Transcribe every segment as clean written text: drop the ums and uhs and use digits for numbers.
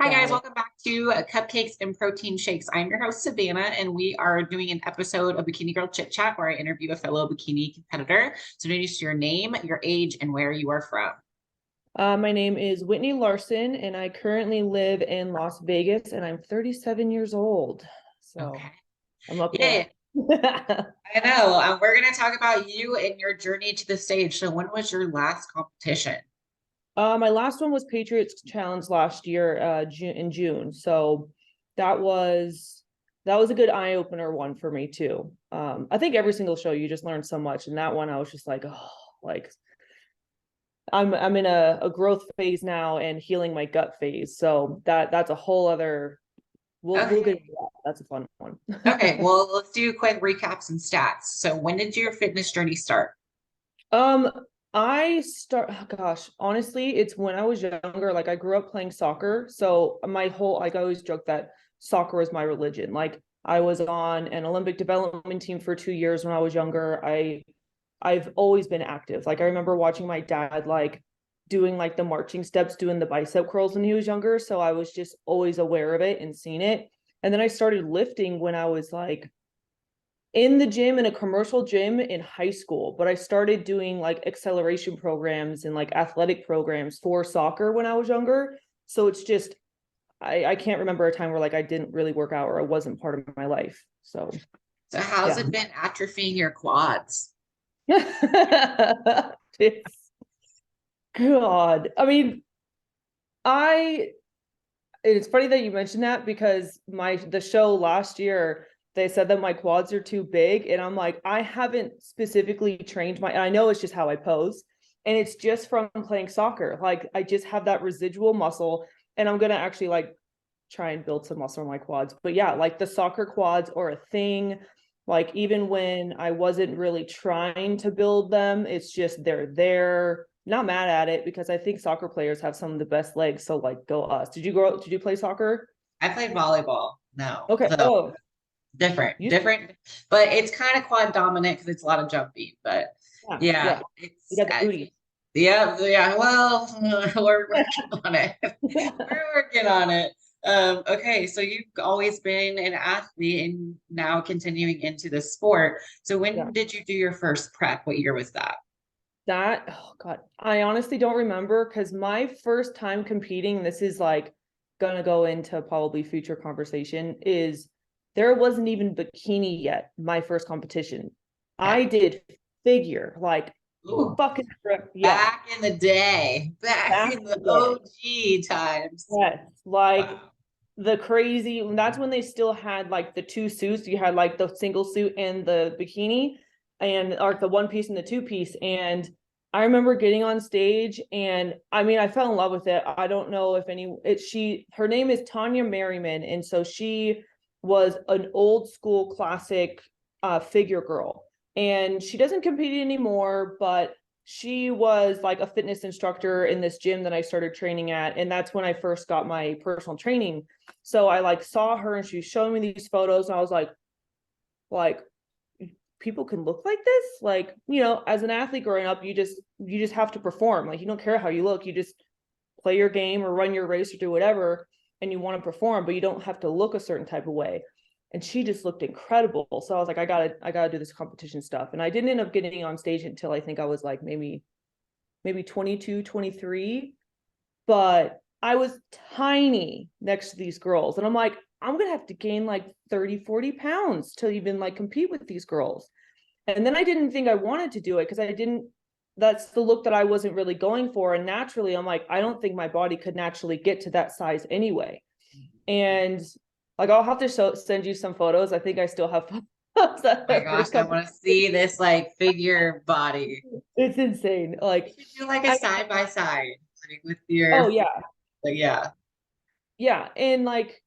Hi guys, Got it. welcome back to Cupcakes and Protein Shakes. I'm your host Savana, and we are doing an episode of Bikini Girl Chit Chat where I interview a fellow bikini competitor. So introduce your name, your age, and where you are from. My name is Whitney Larson, and I currently live in Las Vegas, and I'm 37 years old. So Okay. I'm up Yeah, there. I know. We're going to talk about you and your journey to the stage. So when was your last competition? My last one was Patriots Challenge last year, in June. So that was that was a good eye opener one for me too. I think every single show you just learn so much, and that one I was just like, oh, like I'm in a growth phase now and healing my gut phase. So that's a whole other. We'll get Okay. into that. That's a fun one. Okay. Well, let's do quick recaps and stats. So when did your fitness journey start? Um, oh gosh, honestly, it's when I was younger. Like I grew up playing soccer, so my whole like I always joke that soccer was my religion. Like I was on an Olympic development team for 2 years when I was younger. I've always been active. Like I remember watching my dad like doing like the marching steps, doing the bicep curls when he was younger. So I was just always aware of it and seeing it. And then I started lifting when I was like in the gym, in a commercial gym in high school, but I started doing like acceleration programs and like athletic programs for soccer when I was younger. So it's just I can't remember a time where like I didn't really work out or it wasn't part of my life. So So how's yeah. it been atrophying your quads? It's God. I mean, I it's funny that you mentioned that because the show last year they said that my quads are too big, and I'm like, I haven't specifically trained my, I know it's just how I pose, and it's just from playing soccer. Like I just have that residual muscle, and I'm gonna actually like try and build some muscle on my quads. But yeah, like the soccer quads are a thing. Like even when I wasn't really trying to build them, it's just they're there. Not mad at it because I think soccer players have some of the best legs. So like go us. Did you play soccer? I played volleyball. No. Okay. So Oh, you different, but it's kind of quad dominant because it's a lot of jumping. But yeah, yeah, yeah. You got the booty. yeah. Well, we're working on it. We're working on it. Okay, so you've always been an athlete and now continuing into the sport. So Yeah. when did you do your first prep? What year was that? That, oh God, I honestly don't remember because my first time competing, this is like gonna go into probably future conversation, is there wasn't even bikini yet, my first competition. Okay. I did figure, like Ooh, fucking yeah, back in the day, back back in the in the day. OG times. Yes, like Wow. the crazy, that's when they still had like the two suits. You had like the single suit and the bikini and or the one piece and the two piece. And I remember getting on stage and I mean I fell in love with it. I don't know if any it she her name is Tanya Merriman. And so she was an old school classic figure girl. And she doesn't compete anymore, but she was like a fitness instructor in this gym that I started training at. And that's when I first got my personal training. So I like saw her and she was showing me these photos. And I was like, people can look like this. Like, as an athlete growing up, you just have to perform. Like you don't care how you look. You just play your game or run your race or do whatever. And you want to perform, but you don't have to look a certain type of way. And she just looked incredible. So I was like, I gotta do this competition stuff. And I didn't end up getting on stage until I think I was like maybe 22, 23, but I was tiny next to these girls. And I'm like, I'm going to have to gain like 30, 40 pounds to even like compete with these girls. And then I didn't think I wanted to do it because that's the look that I wasn't really going for. And naturally, I'm like, I don't think my body could naturally get to that size anyway. And like, I'll have to send you some photos. I think I still have photos at My the gosh, first I couple. want to see this like figure body. It's insane. You Like, should do like a I, side by side, like with oh your, yeah, like, yeah. yeah. And like,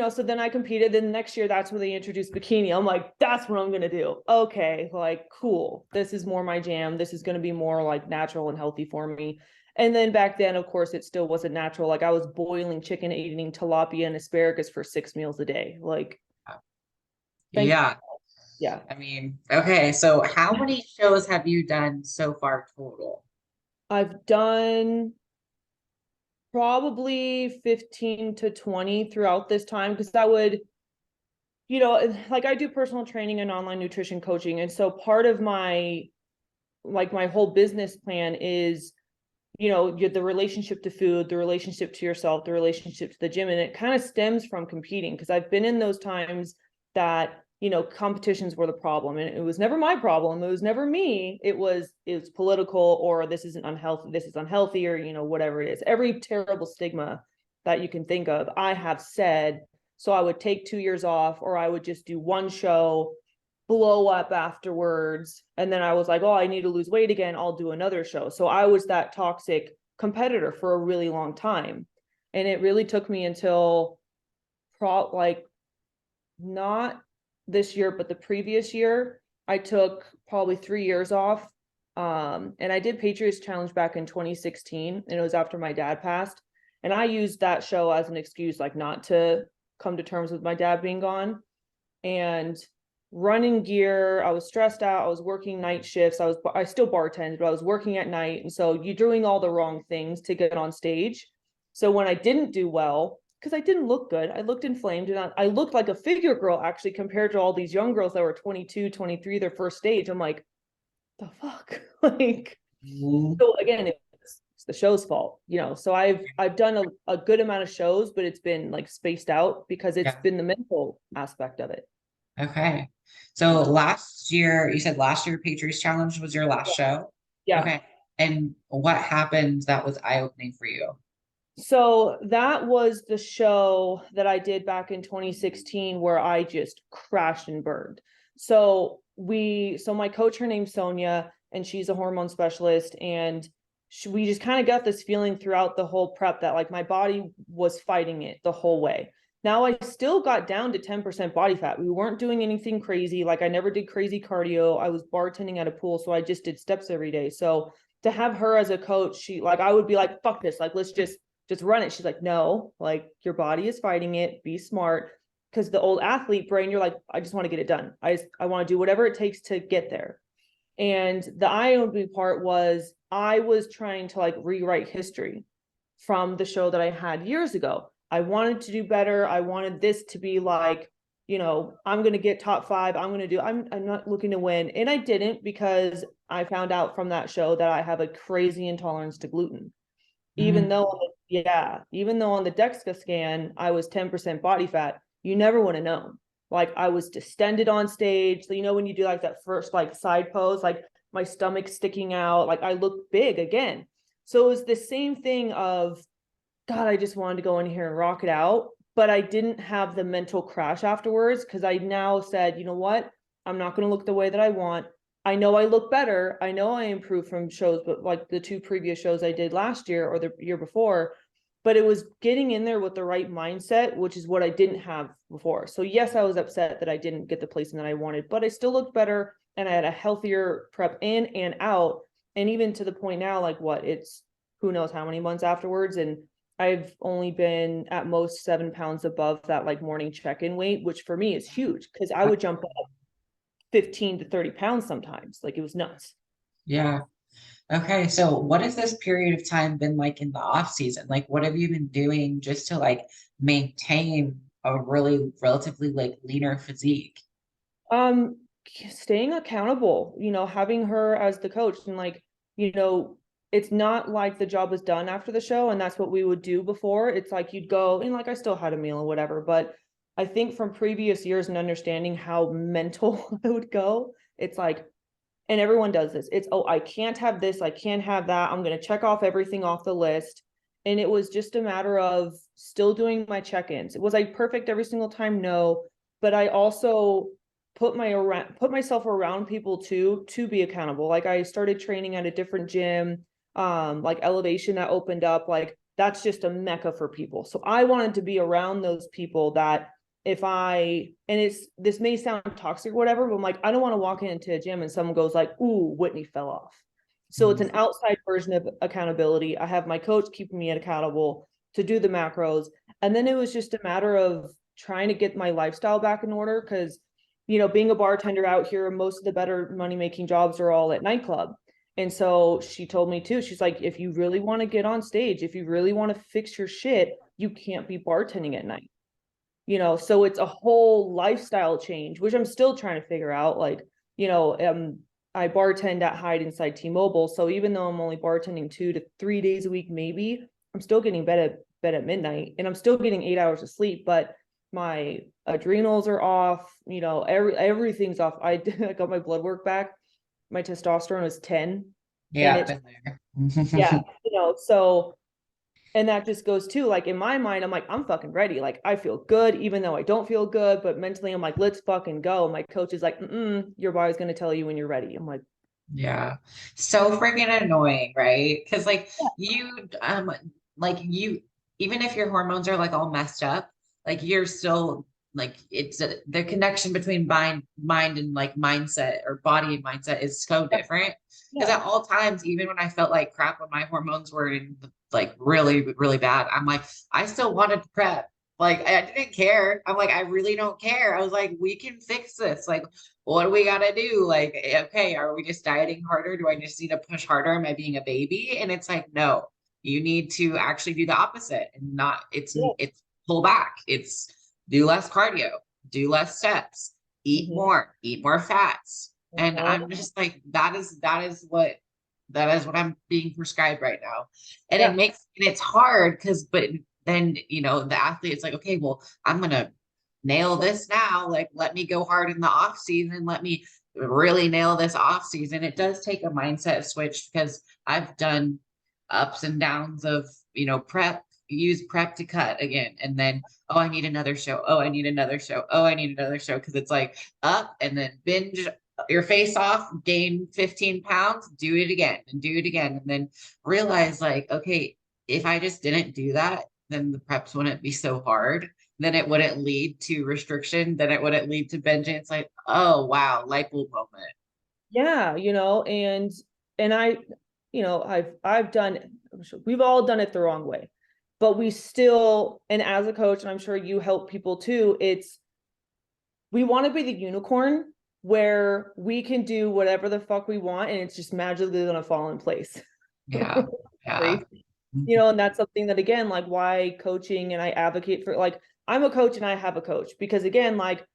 so then I competed. Then next year, that's when they introduced bikini. I'm like, that's what I'm gonna do. Okay, like cool. This is more my jam. This is gonna be more like natural and healthy for me. And then back then, of course, it still wasn't natural. Like I was boiling chicken, eating tilapia and asparagus for 6 meals a day. Like, thank you. Yeah. Yeah. I mean, okay. So how many shows have you done so far total? I've done Probably 15 to 20 throughout this time, because I would, like I do personal training and online nutrition coaching. And so part of my, like my whole business plan is, the relationship to food, the relationship to yourself, the relationship to the gym. And it kind of stems from competing, because I've been in those times that, competitions were the problem, and it was never my problem. It was never me. It was political, or this isn't unhealthy. This is unhealthy, or, whatever it is. Every terrible stigma that you can think of, I have said. So I would take 2 years off, or I would just do one show, blow up afterwards. And then I was like, oh, I need to lose weight again. I'll do another show. So I was that toxic competitor for a really long time. And it really took me until not this year, but the previous year, I took probably 3 years off. And I did Patriots Challenge back in 2016, and it was after my dad passed. And I used that show as an excuse, like not to come to terms with my dad being gone. And running gear, I was stressed out. I was working night shifts. I still bartended, but I was working at night. And so you're doing all the wrong things to get on stage. So when I didn't do well, because I didn't look good, I looked inflamed, and I looked like a figure girl actually, compared to all these young girls that were 22, 23, their first stage. I'm like, the fuck? Like, so again, it's the show's fault, So I've done a good amount of shows, but it's been like spaced out, because it's Yeah. been the mental aspect of it. Okay. So last year, you said last year Patriots Challenge was your last show? Yeah. Okay. And what happened that was eye-opening for you? So that was the show that I did back in 2016, where I just crashed and burned. So my coach, her name's Sonia, and she's a hormone specialist. And we just kind of got this feeling throughout the whole prep that like my body was fighting it the whole way. Now I still got down to 10% body fat. We weren't doing anything crazy. Like I never did crazy cardio. I was bartending at a pool, so I just did steps every day. So to have her as a coach, she like, I would be like, fuck this, like let's just run it. She's like, no, like your body is fighting it. Be smart. Because the old athlete brain, you're like, I just want to get it done. I want to do whatever it takes to get there. And the eye-opening part was I was trying to like rewrite history from the show that I had years ago. I wanted to do better. I wanted this to be like, I'm going to get top 5. I'm not looking to win. And I didn't, because I found out from that show that I have a crazy intolerance to gluten. Even though on the DEXA scan, I was 10% body fat, you never would have known. Like I was distended on stage. So, when you do like that first like side pose, like my stomach sticking out, like I looked big again. So it was the same thing of, God, I just wanted to go in here and rock it out. But I didn't have the mental crash afterwards, because I now said, you know what? I'm not going to look the way that I want. I know I look better. I know I improved from shows, but like the 2 previous shows I did last year or the year before, but it was getting in there with the right mindset, which is what I didn't have before. So yes, I was upset that I didn't get the placement that I wanted, but I still looked better, and I had a healthier prep in and out. And even to the point now, like it's who knows how many months afterwards. And I've only been at most 7 pounds above that like morning check-in weight, which for me is huge, because I would jump up 15 to 30 pounds sometimes. Like it was nuts. Yeah. Okay. So what has this period of time been like in the off season? Like what have you been doing just to like maintain a really relatively like leaner physique? Um, Staying accountable, having her as the coach, and like, it's not like the job was done after the show and that's what we would do before. It's like you'd go and like I still had a meal or whatever, but I think from previous years and understanding how mental I would go, it's like, and everyone does this. It's, oh, I can't have this, I can't have that. I'm going to check off everything off the list. And it was just a matter of still doing my check-ins. Was I perfect every single time? No. But I also put myself around people too, to be accountable. Like I started training at a different gym, like Elevation that opened up. Like that's just a mecca for people. So I wanted to be around those people that this may sound toxic or whatever, but I'm like, I don't want to walk into a gym and someone goes like, ooh, Whitney fell off. So it's an outside version of accountability. I have my coach keeping me accountable to do the macros. And then it was just a matter of trying to get my lifestyle back in order. Cause, being a bartender out here, most of the better money making jobs are all at nightclub. And so she told me too, she's like, if you really want to get on stage, if you really want to fix your shit, you can't be bartending at night. So it's a whole lifestyle change, which I'm still trying to figure out. Like, I bartend at Hyde inside T-Mobile. So even though I'm only bartending 2 to 3 days a week, maybe, I'm still getting bed at midnight, and I'm still getting 8 hours of sleep, but my adrenals are off, everything's off. I got my blood work back. My testosterone is 10. And Yeah, it's, been there. yeah, so, and that just goes to, like, in my mind, I'm like, I'm fucking ready. Like, I feel good, even though I don't feel good, but mentally I'm like, let's fucking go. My coach is like, your body's going to tell you when you're ready. I'm like, Yeah. So freaking annoying, right? Because you, even if your hormones are like all messed up, like you're still like the connection between mind and like mindset, or body and mindset, is so different. Because yeah, at all times, even when I felt like crap, when my hormones were in like really, really bad, I'm like, I still wanted to prep. Like I didn't care. I'm like, I really don't care. I was like, we can fix this. Like, what do we got to do? Like, okay, are we just dieting harder? Do I just need to push harder? Am I being a baby? And it's like, no, you need to actually do the opposite, and not, yeah. it's pull back. It's do less cardio, do less steps, Mm-hmm. eat more fats. And Uh-huh. I'm just like, that is what I'm being prescribed right now. And Yeah. it's hard because, but then, the athlete is like, okay, well, I'm going to nail this now. Like, let me go hard in the off season. Let me really nail this off season. It does take a mindset switch, because I've done ups and downs of, use prep to cut again. And then, oh, I need another show. Oh, I need another show. Oh, I need another show. Cause it's like up and then binge your face off, gain 15 pounds, do it again and do it again. And then realize, like, okay, if I just didn't do that, then the preps wouldn't be so hard. Then it wouldn't lead to restriction. Then it wouldn't lead to binging. It's like, oh, wow, light bulb moment. Yeah. And I've done, I'm sure we've all done it the wrong way, but we still, and as a coach, and I'm sure you help people too, we want to be the unicorn where we can do whatever the fuck we want and it's just magically gonna fall in place. Yeah. Yeah. Crazy. And that's something that, again, like, why coaching, and I advocate for, like, I'm a coach and I have a coach, because again, like,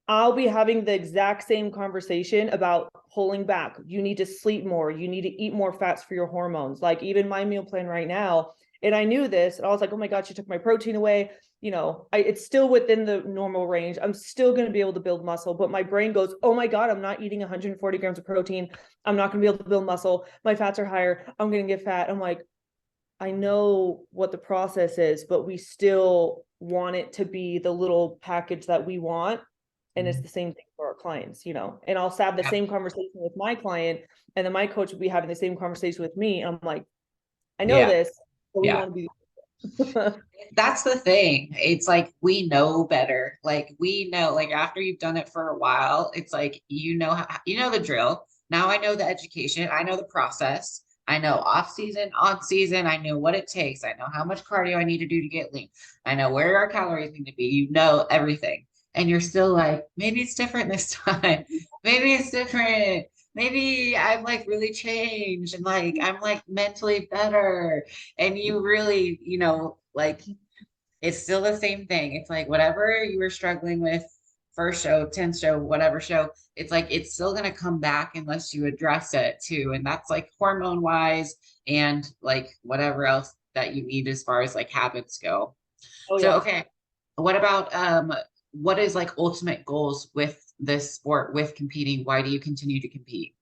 I'll be having the exact same conversation about pulling back. You need to sleep more. You need to eat more fats for your hormones. Like, even my meal plan right now, and I knew this, and I was like, oh my God, she took my protein away. It's still within the normal range. I'm still going to be able to build muscle, but my brain goes, oh my God, I'm not eating 140 grams of protein. I'm not going to be able to build muscle. My fats are higher. I'm going to get fat. I'm like, I know what the process is, but we still want it to be the little package that we want. And it's the same thing for our clients, and I'll have the Yeah. same conversation with my client, and then my coach will be having the same conversation with me. And I'm like, I know Yeah. this, but we Yeah. want to be. That's the thing. It's like we know better. Like we know, like after you've done it for a while, it's like you know the drill. Now I know the education. I know the process. I know off season, on season. I know what it takes. I know how much cardio I need to do to get lean. I know where our calories need to be. You know everything. And you're still like, maybe it's different this time. Maybe it's different. Maybe I'm like really changed and like I'm like mentally better, and you really, like it's still the same thing. It's like whatever you were struggling with first show, 10th show, whatever show, it's like it's still going to come back unless you address it too. And that's like hormone wise and like whatever else that you need as far as like habits go. Oh So, yeah. okay, what about what is like ultimate goals with this sport, with competing? Why do you continue to compete?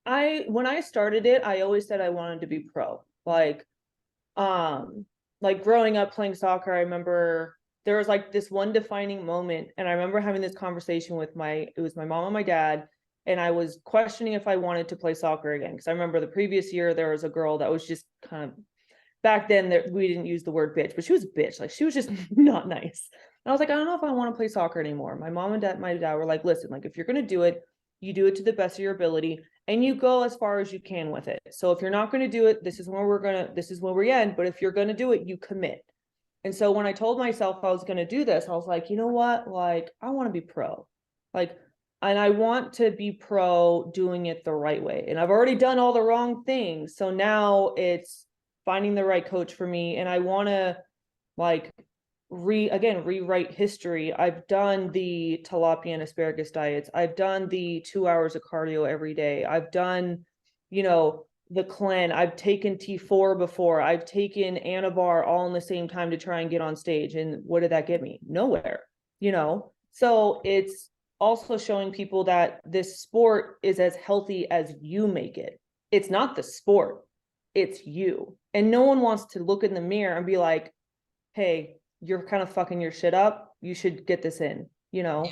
When I started it, I always said I wanted to be pro. Um, like growing up playing soccer, I remember there was like this one defining moment, and I remember having this conversation with it was my mom and my dad, and I was questioning if I wanted to play soccer again, because I remember the previous year there was a girl that was just kind of, back then there, we didn't use the word bitch, but she was a bitch. Like, she was just not nice. And I was like, I don't know if I want to play soccer anymore. My dad were like, listen, like, if you're gonna do it, you do it to the best of your ability, and you go as far as you can with it. So if you're not going to do it, this is where we end. But if you're going to do it, you commit. And so when I told myself I was going to do this, I was like, you know what? Like, I want to be pro. Like, and I want to be pro doing it the right way. And I've already done all the wrong things. So now it's finding the right coach for me. And I want to like rewrite history. I've done the tilapia and asparagus diets. I've done the 2 hours of cardio every day. I've done, the cleanse. I've taken T4 before. I've taken Anabar all in the same time to try and get on stage. And what did that get me? Nowhere, So it's also showing people that this sport is as healthy as you make it. It's not the sport, it's you. And no one wants to look in the mirror and be like, hey, you're kind of fucking your shit up. You should get this in, Yeah.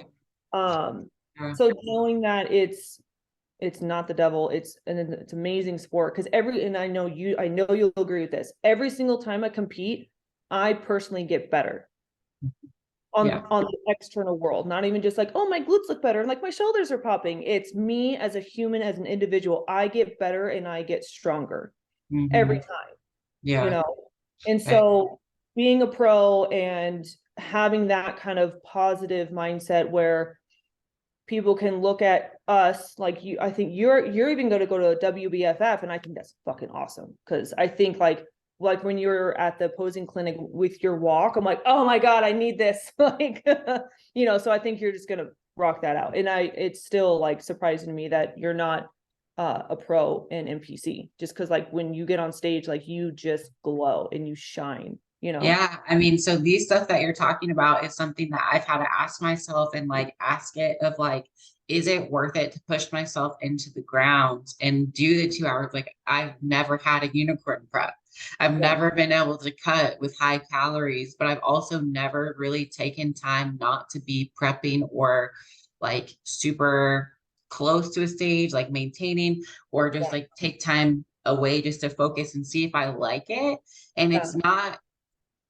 So knowing that it's not the devil, it's amazing sport. Because and I know you'll agree with this. Every single time I compete, I personally get better on the external world, not even just like, oh, my glutes look better and like my shoulders are popping. It's me as a human, as an individual. I get better and I get stronger every time, Yeah. And so being a pro and having that kind of positive mindset where people can look at us like you, I think you're even going to go to a WBFF, and I think that's fucking awesome. Because I think like when you're at the posing clinic with your walk, I'm like, oh my God, I need this. Like, so I think you're just going to rock that out. And it's still like surprising to me that you're not a pro in NPC, just because like when you get on stage, like you just glow and you shine. Yeah, I mean, so these stuff that you're talking about is something that I've had to ask myself and like ask it of like, is it worth it to push myself into the ground and do the 2 hours? Like, I've never had a unicorn prep. I've never been able to cut with high calories, but I've also never really taken time not to be prepping or like super close to a stage, like maintaining, or just like take time away just to focus and see if I like it. And it's not,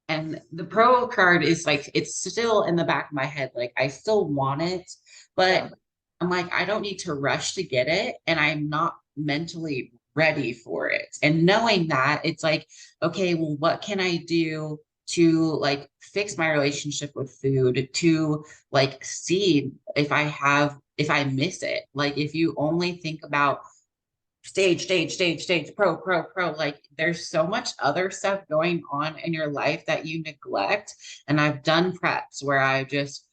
and the pro card is like, it's still in the back of my head. Like, I still want it, but I'm like, I don't need to rush to get it. And I'm not mentally ready for it. And knowing that, it's like, okay, well, what can I do to like fix my relationship with food, to like see if I miss it? Like, if you only think about stage, pro. Like, there's so much other stuff going on in your life that you neglect. And I've done preps where I just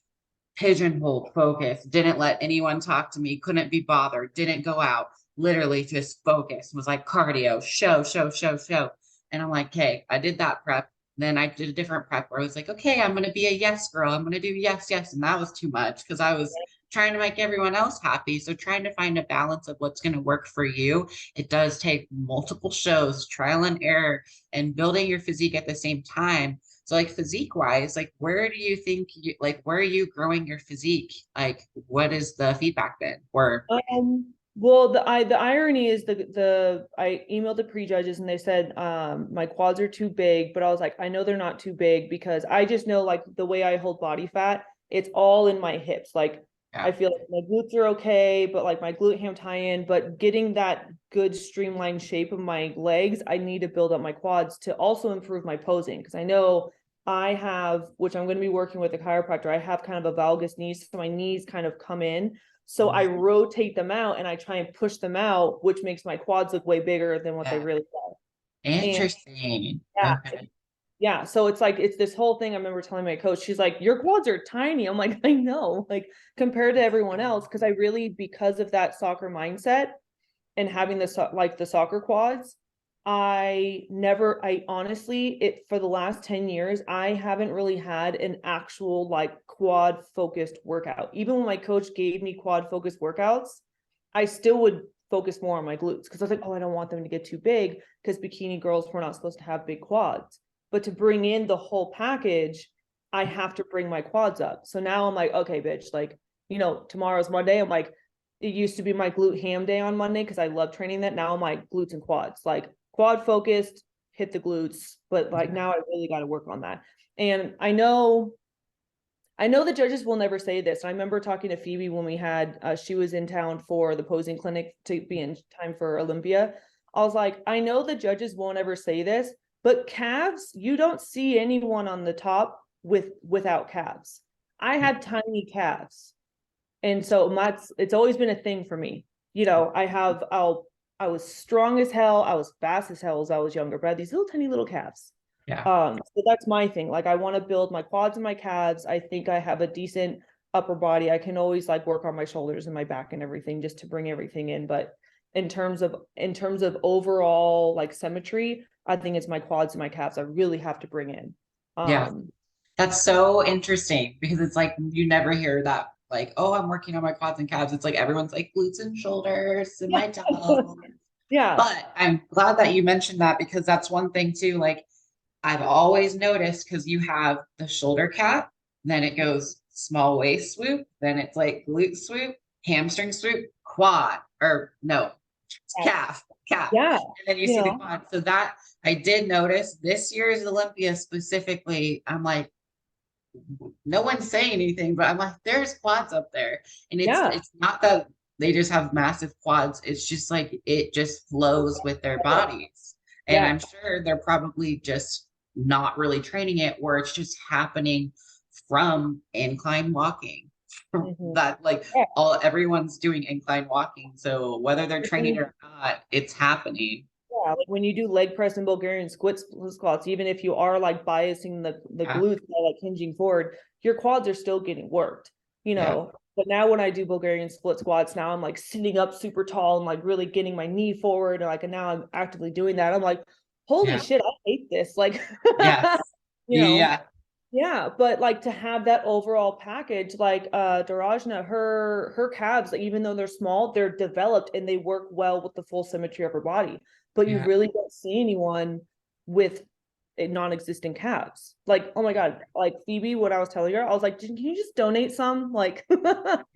pigeonholed, focus, didn't let anyone talk to me, couldn't be bothered, didn't go out, literally just focus, was like cardio, show. And I'm like, okay, I did that prep. Then I did a different prep where I was like, okay, I'm going to be a yes girl. I'm going to do yes. And that was too much because I was trying to make everyone else happy. So trying to find a balance of what's going to work for you. It does take multiple shows, trial and error, and building your physique at the same time. So like physique wise, like where do you think where are you growing your physique? Like what is the feedback been? Or Well, the irony is I emailed the pre-judges and they said my quads are too big, but I was like, I know they're not too big because I just know like the way I hold body fat, it's all in my hips. Like I feel like my glutes are okay, but like my glute ham tie-in, but getting that good streamlined shape of my legs, I need to build up my quads to also improve my posing. Because I know I have, which I'm going to be working with a chiropractor, I have kind of a valgus knee, so my knees kind of come in. So I rotate them out and I try and push them out, which makes my quads look way bigger than what they really are. interesting. And Okay. yeah, so it's like it's this whole thing. I remember telling my coach, she's like, your quads are tiny. I'm like, I know, like compared to everyone else, because I really, because of that soccer mindset and having the soccer quads, I honestly, for the last 10 years, I haven't really had an actual like quad focused workout. Even when my coach gave me quad focused workouts, I still would focus more on my glutes because I was like, oh, I don't want them to get too big because bikini girls were not supposed to have big quads. But to bring in the whole package, I have to bring my quads up. So now I'm like, okay, bitch, like, tomorrow's Monday. I'm like, it used to be my glute ham day on Monday because I love training that. Now I'm like glutes and quads, like quad focused, hit the glutes. But like now I really got to work on that. And I know the judges will never say this. I remember talking to Phoebe when we had, she was in town for the posing clinic to be in time for Olympia. I was like, I know the judges won't ever say this, but calves, you don't see anyone on the top without calves. I had tiny calves. And so it's always been a thing for me. You know, I was strong as hell. I was fast as hell as I was younger, but I had these little tiny little calves. Yeah. So that's my thing. Like I want to build my quads and my calves. I think I have a decent upper body. I can always like work on my shoulders and my back and everything just to bring everything in. But in terms of overall like symmetry, I think it's my quads and my calves I really have to bring in. Yeah. Um, That's so interesting because it's like you never hear that, like, oh, I'm working on my quads and calves. It's like everyone's like glutes and shoulders and yeah. my toes. Yeah. But I'm glad that you mentioned that because that's one thing too. Like I've always noticed because you have the shoulder cap, then it goes small waist swoop, then it's like glute swoop, hamstring swoop, quad, or no, calf, calf. Yeah. And then you You see the know, quad. So that I did notice this year's Olympia specifically. I'm like, no one's saying anything, but I'm like, there's quads up there. And yeah. it's not that they just have massive quads. It's just like it just flows with their bodies. And Yeah. I'm sure they're probably just not really training it, or it's just happening from incline walking. Mhm. That like Yeah. all everyone's doing incline walking. So whether they're training it or not, it's happening. Yeah, like when you do leg press and Bulgarian squats, even if you are like biasing the Yeah. glutes by like hinging forward, your quads are still getting worked, you Yeah. know. But now when I do Bulgarian split squats, now I'm like sitting up super tall and like really getting my knee forward, and like and now I'm actively doing that. I'm like, holy Yeah. shit, I hate this. Like, Yes. you know, Yeah. yeah, but like to have that overall package, like Darajna, her calves, like, even though they're small, they're developed and they work well with the full symmetry of her body. But you Yeah. really don't see anyone with non-existent calves. Like, oh my God, like Phoebe, what I was telling her, I was like, can you just donate some? Like,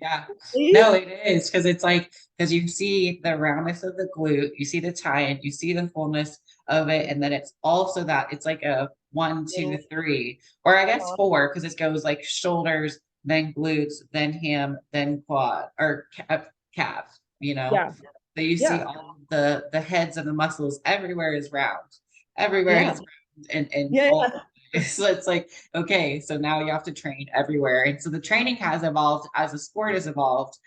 Yeah. please? No, it is because it's like because you see the roundness of the glute, you see the tie-in, you see the fullness of it, and then it's also that it's like a one, two, Little, three, or I guess four, because it goes like shoulders, then glutes, then ham, then quad or calf, you know. yeah, So you see yeah, all the heads of the muscles everywhere is round. Everywhere yeah, is round and yeah, all yeah, so it's like, okay, so now you have to train everywhere. And so the training has evolved as the sport has evolved.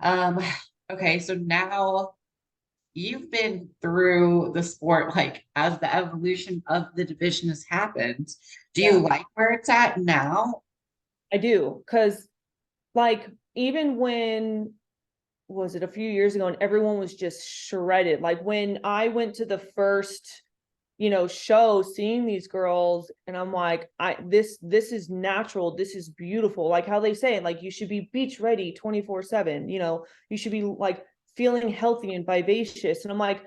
Um, okay, so now you've been through the sport, like as the evolution of the division has happened. Do you yeah. like where it's at now? I do, because like even when was it a few years ago and everyone was just shredded. Like when I went to the first, show seeing these girls and I'm like, this is natural. This is beautiful. Like how they say, like you should be beach ready 24/7, you should be like feeling healthy and vivacious. And I'm like,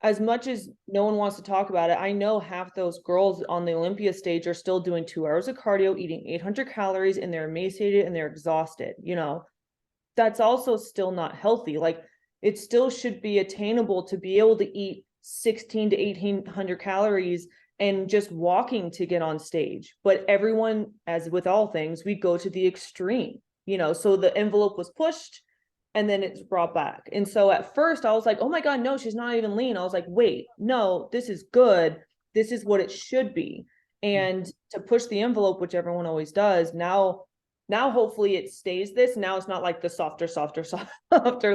as much as no one wants to talk about it, I know half those girls on the Olympia stage are still doing 2 hours of cardio, eating 800 calories, and they're emaciated and they're exhausted. That's also still not healthy. Like it still should be attainable to be able to eat 16 to 1800 calories and just walking to get on stage. But everyone, as with all things, we go to the extreme, so the envelope was pushed and then it's brought back. And so at first I was like, oh my God, no, she's not even lean. I was like, wait, no, this is good. This is what it should be. And to push the envelope, which everyone always does, now hopefully it stays this. Now it's not like the softer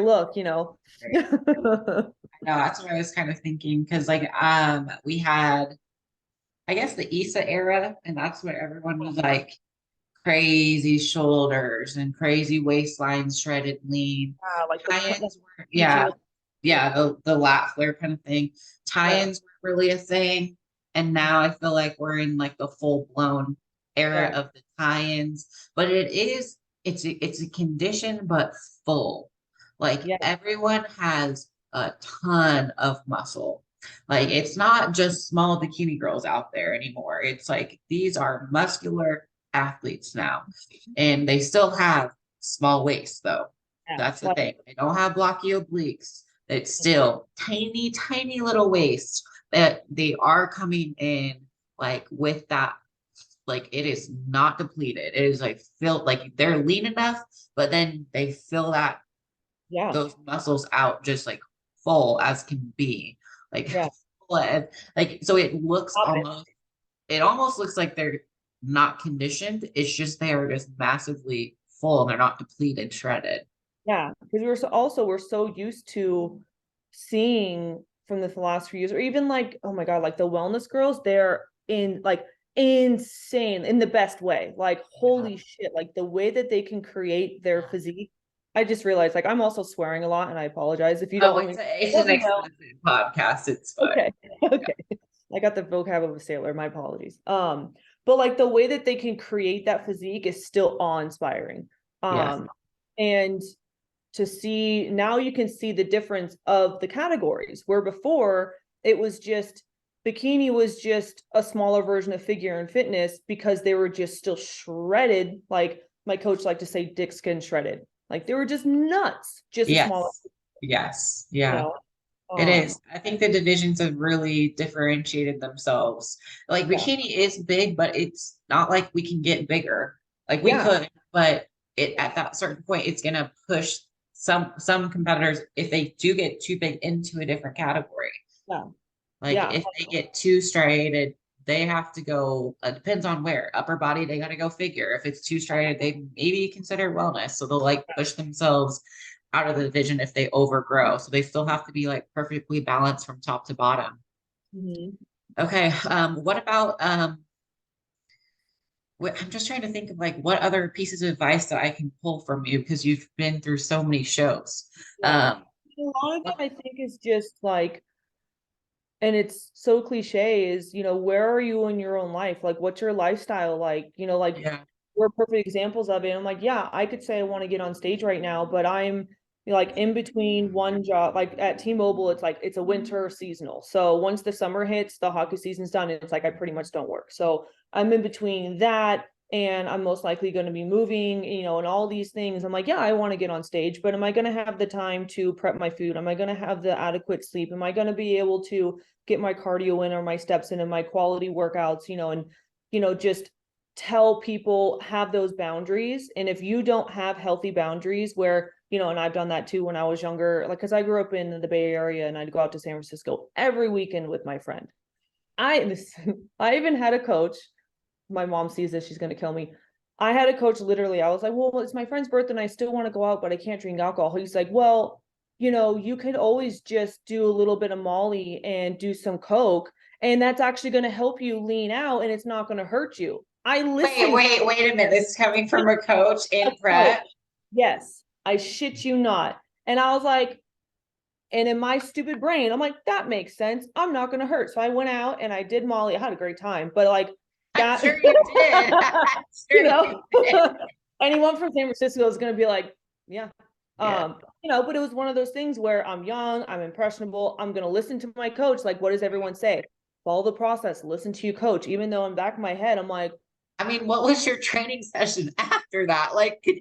look, Right. No, that's what I was kind of thinking because like we had I guess the Issa era, and that's what everyone was like crazy shoulders and crazy waistlines, shredded lean. Yeah, like Tie-ins were, the yeah, yeah, the lat flare kind of thing. yeah, Tie-ins were really a thing. And now I feel like we're in like the full-blown era yeah, of the tie-ins. But it's a condition, but full. Like yeah, everyone has a ton of muscle. Like it's not just small bikini girls out there anymore. It's like these are muscular athletes now. And they still have small waists though. yeah. That's the Like, thing. They don't have blocky obliques. It's still tiny, tiny little waists that they are coming in like with that. Like it is not depleted. It is like filled, like they're lean enough, but then they fill that yeah, those muscles out just like full as can be. Like yeah. like so it looks Stop it. almost it almost looks like they're not conditioned. It's just they are just massively full and they're not depleted, shredded. Yeah, because we're so used to seeing from the last few years, or even like, oh my God, like the wellness girls, they're in like insane in the best way. Like, Yeah. holy shit, like the way that they can create their physique. I just realized like I'm also swearing a lot and I apologize if you don't Oh, want me. it's Let an me know. explicit podcast. It's fine. Okay. Okay. I got the vocab of a sailor. My apologies. But like the way that they can create that physique is still awe-inspiring. Yes. And to see now you can see the difference of the categories where before it was just bikini was just a smaller version of figure and fitness because they were just still shredded. Like my coach liked to say dick skin shredded. Like they were just nuts, just a smaller, Yes. Yes. you Yeah. know. It Um, is. I think the divisions have really differentiated themselves. Like yeah, bikini is big, but it's not like we can get bigger. Like we yeah, could, but it at that certain point, it's gonna push some competitors if they do get too big into a different category. yeah, Like yeah, if they get too striated, they have to go, depends on where. Upper body, they gotta go figure. If it's too striated, they maybe consider wellness. So they'll like push themselves out of the division if they overgrow. So they still have to be like perfectly balanced from top to bottom. mhm. Okay. What about I'm just trying to think of like what other pieces of advice that I can pull from you because you've been through so many shows. Yeah. Um, A lot of it, I think, is just like, and it's so cliche, is, where are you in your own life? Like, what's your lifestyle like? Like yeah. we're perfect examples of it. I'm like, yeah, I could say I want to get on stage right now, but I'm like in between one job. Like at T-Mobile, it's like it's a winter seasonal. So once the summer hits, the hockey season's done. It's like I pretty much don't work. So I'm in between that and I'm most likely going to be moving, and all these things. I'm like, yeah, I want to get on stage, but am I going to have the time to prep my food? Am I going to have the adequate sleep? Am I going to be able to get my cardio in or my steps in and my quality workouts, and just tell people have those boundaries. And if you don't have healthy boundaries where, and I've done that too when I was younger, like, cause I grew up in the Bay Area and I'd go out to San Francisco every weekend with my friend. I, I even had a coach. My mom sees this, she's going to kill me. I had a coach literally. I was like, well, it's my friend's birthday and I still want to go out, but I can't drink alcohol. He's like, well, you could always just do a little bit of Molly and do some Coke. And that's actually going to help you lean out and it's not going to hurt you. I Wait, listened. wait, wait a minute. This is coming from a coach in Oh, prep. yes, I shit you not. And I was like, and in my stupid brain, I'm like, that makes sense. I'm not going to hurt. So I went out and I did Molly. I had a great time, but like I'm that, sure you did. I'm you sure you know, did. anyone from San Francisco is going to be like, yeah. Yeah. But it was one of those things where I'm young, I'm impressionable. I'm going to listen to my coach. Like, what does everyone say? Follow the process, listen to your coach. Even though in the back of my head, I'm like, I mean, what was your training session after that? Like, you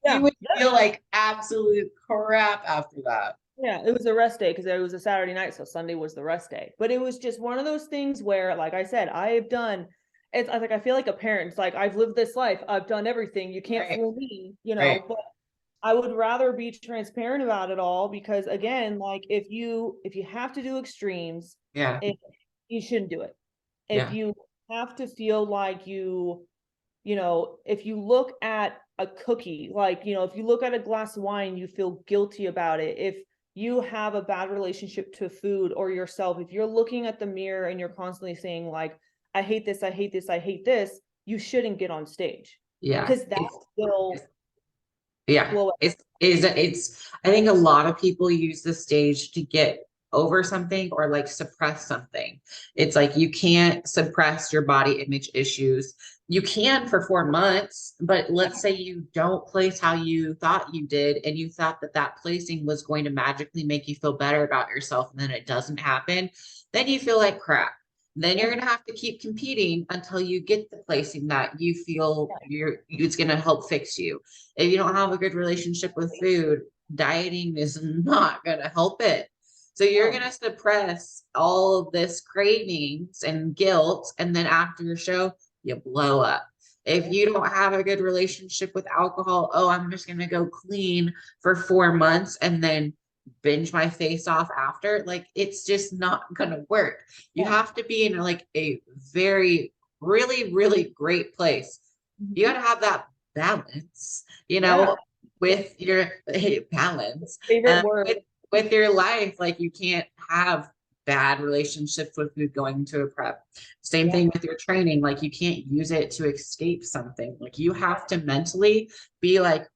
yeah, would feel like absolute crap after that. yeah, it was a rest day because it was a Saturday night, so Sunday was the rest day. But it was just one of those things where, like I said, I've done. It's like I feel like a parent. It's like I've lived this life. I've done everything. You can't Right. fool me, Right. But I would rather be transparent about it all because, again, like if you have to do extremes, Yeah. if you shouldn't do it. If Yeah. you have to feel like if you look at a cookie, like, if you look at a glass of wine, you feel guilty about it. If you have a bad relationship to food or yourself, if you're looking at the mirror and you're constantly saying, like, I hate this, I hate this, I hate this, you shouldn't get on stage Yeah. because that will Yeah, blow up. it's I think a lot of people use the stage to get over something or like suppress something. It's like you can't suppress your body image issues. You can for 4 months, but let's say you don't place how you thought you did, and you thought that that placing was going to magically make you feel better about yourself, and then it doesn't happen, then you feel like crap. Then you're gonna have to keep competing until you get the placing that you feel it's gonna help fix you. If you don't have a good relationship with food, dieting is not going to help it. So you're going No. to suppress all of this cravings and guilt. And then after your show, you blow up. If you don't have a good relationship with alcohol, oh, I'm just going to go clean for 4 months and then binge my face off after. Like, it's just not going to work. You Yeah. have to be in like a very, really, really great place. You got to have that balance, Yeah. with your balance, Favorite word. with your life. Like you can't have bad relationships with food going into a prep. Same Yeah. thing with your training. Like you can't use it to escape something. Like you have to mentally be like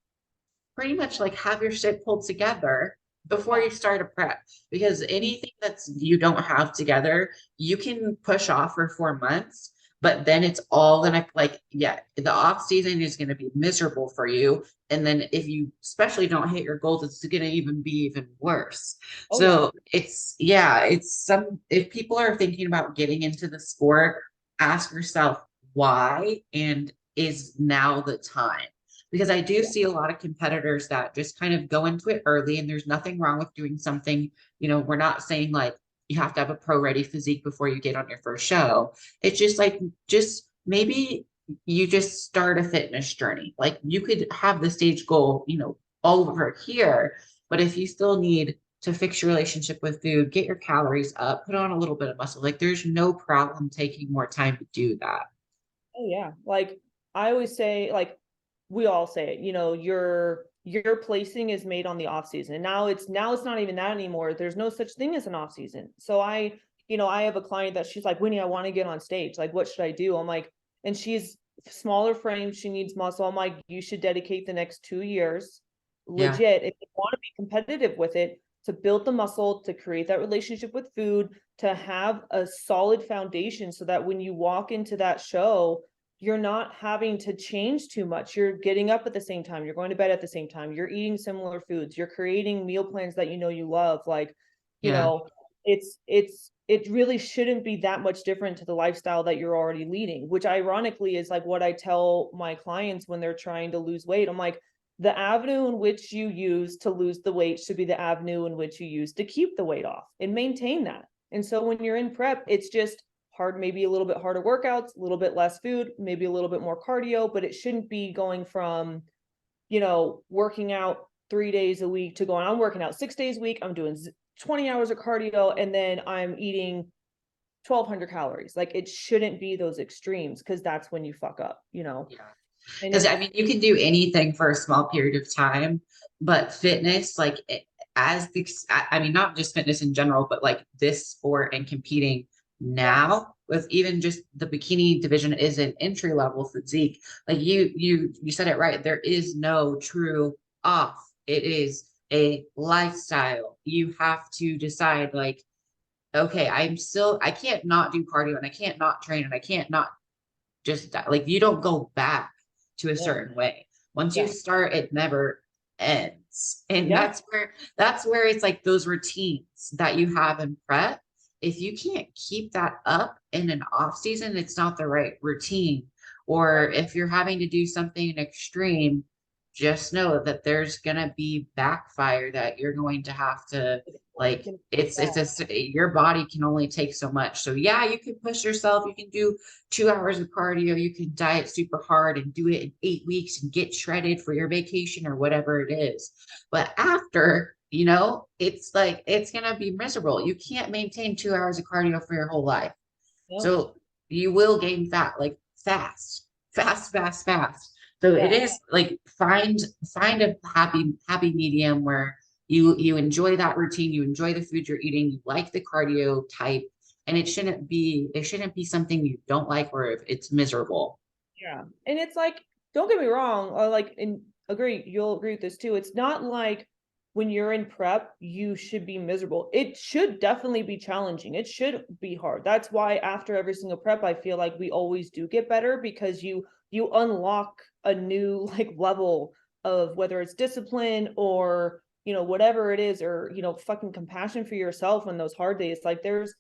pretty much like have your shit pulled together before you start a prep, because anything that's you don't have together you can push off for 4 months, but then it's all gonna like, yeah, the off season is gonna be miserable for you, and then if you especially don't hit your goals it's gonna even be even worse. Oh yeah. So it's, yeah, it's some, if people are thinking about getting into the sport, ask yourself why, and is now the time? Because I do Yeah. see a lot of competitors that just kind of go into it early, and there's nothing wrong with doing something. We're not saying like you have to have a pro ready physique before you get on your first show. It's just like, just maybe you just start a fitness journey. Like you could have the stage goal, all over here, but if you still need to fix your relationship with food, get your calories up, put on a little bit of muscle, like there's no problem taking more time to do that. Oh yeah. Like I always say, like we all say it, your placing is made on the off season. And now it's not even that anymore. There's no such thing as an off season. So I have a client that she's like, Winnie, I want to get on stage. Like, what should I do? I'm like, and she's smaller frame, she needs muscle. I'm like, you should dedicate the next 2 years, Yeah. legit, if you want to be competitive with it, to build the muscle, to create that relationship with food, to have a solid foundation so that when you walk into that show, you're not having to change too much. You're getting up at the same time, you're going to bed at the same time, you're eating similar foods, you're creating meal plans that you love. Like, you Yeah. know, it really shouldn't be that much different to the lifestyle that you're already leading, which ironically is like what I tell my clients when they're trying to lose weight. I'm like, the avenue in which you use to lose the weight should be the avenue in which you use to keep the weight off and maintain that. And so when you're in prep, it's just hard, maybe a little bit harder workouts, a little bit less food, maybe a little bit more cardio, but it shouldn't be going from, working out 3 days a week to going, I'm working out 6 days a week, I'm doing 20 hours of cardio, and then I'm eating 1,200 calories. Like it shouldn't be those extremes, because that's when you fuck up. Yeah. And Because I it's mean, you can do anything for a small period of time, but fitness, like as the, I mean, not just fitness in general, but like this sport and competing yeah, now with even just the bikini division is an entry level physique. Like you said it right. There is no true off. It is a lifestyle. You have to decide like, okay, I can't not do cardio and I can't not train and I can't not just like, you don't go back to a yeah, certain way. Once you yeah, start, it never ends. And yeah. that's where it's like those routines that you have in prep. If you can't keep that up in an off season, it's not the right routine. Or if you're having to do something extreme, just know that there's gonna be backfire that you're going to have to, like, your body can only take so much. So yeah, you can push yourself, you can do 2 hours of cardio, you can diet super hard and do it in 8 weeks and get shredded for your vacation or whatever it is. But after, it's like, it's going to be miserable. You can't maintain 2 hours of cardio for your whole life. No, So you will gain fat, like fast, fast, fast, fast. So it yeah. is like, find a happy medium where you enjoy that routine, you enjoy the food you're eating, you like the cardio type, and it shouldn't be something you don't like or if it's miserable. Yeah. And it's like, don't get me wrong, or like, and you'll agree with this too. It's not like when you're in prep, you should be miserable. It should definitely be challenging. It should be hard. That's why after every single prep, I feel like we always do get better, because you unlock a new like level of, whether it's discipline or whatever it is, or fucking compassion for yourself on those hard days. Like there's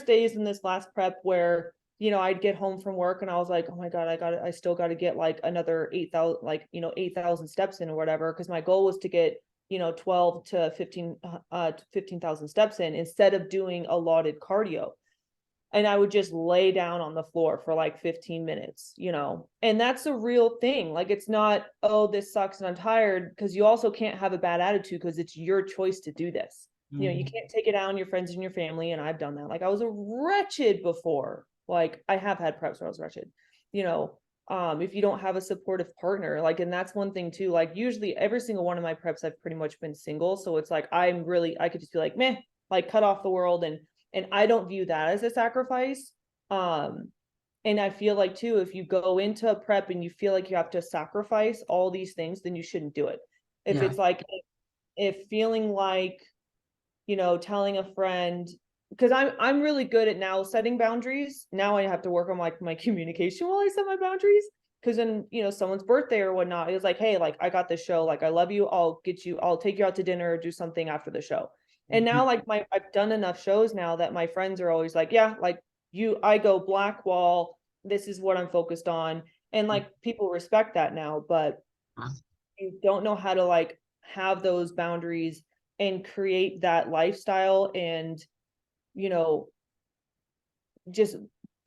days in this last prep where I'd get home from work and I was like, oh my God, I still got to get like another 8,000, 8,000 steps in or whatever. Cause my goal was to get, 12 to 15,000 steps in, instead of doing allotted cardio. And I would just lay down on the floor for like 15 minutes, and that's a real thing. Like, it's not, oh, this sucks and I'm tired. Cause you also can't have a bad attitude, cause it's your choice to do this. You Mhm. can't take it out on your friends and your family. And I've done that. Like, I was a wretched before. Like, I have had preps where I was wretched, you know. if you don't have a supportive partner. Like, and that's one thing too, like usually every single one of my preps I've pretty much been single, so it's like I could just be like meh, like cut off the world, and I don't view that as a sacrifice. And I feel like too, if you go into a prep and you feel like you have to sacrifice all these things, then you shouldn't do it. If Yeah. it's like, if feeling like, telling a friend, because I'm really good at now setting boundaries. Now I have to work on like my communication while I set my boundaries. Because then, someone's birthday or whatnot, it was like, hey, like I got this show, like I love you, I'll take you out to dinner or do something after the show. And now like I've done enough shows now that my friends are always like, yeah, like I go black wall, this is what I'm focused on. And like people respect that now, but you don't know how to like have those boundaries and create that lifestyle and, you know, just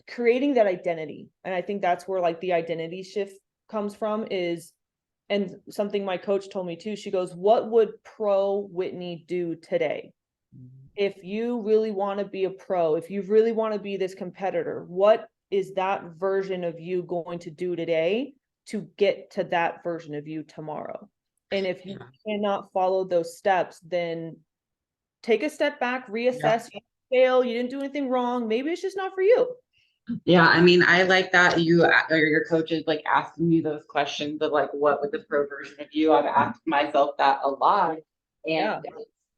creating that identity. And I think that's where like the identity shift comes from is, and something my coach told me too, she goes, what would pro Whitney do today? If you really want to be a pro, if you really want to be this competitor, what is that version of you going to do today to get to that version of you tomorrow? And if you cannot follow those steps, then take a step back, Yeah. reassess. You fail, you didn't do anything wrong. Maybe it's just not for you. Yeah, I mean, I like that you or your coach is like asking you those questions of like, what would the pro version of you? I've asked myself that a lot, Yeah. and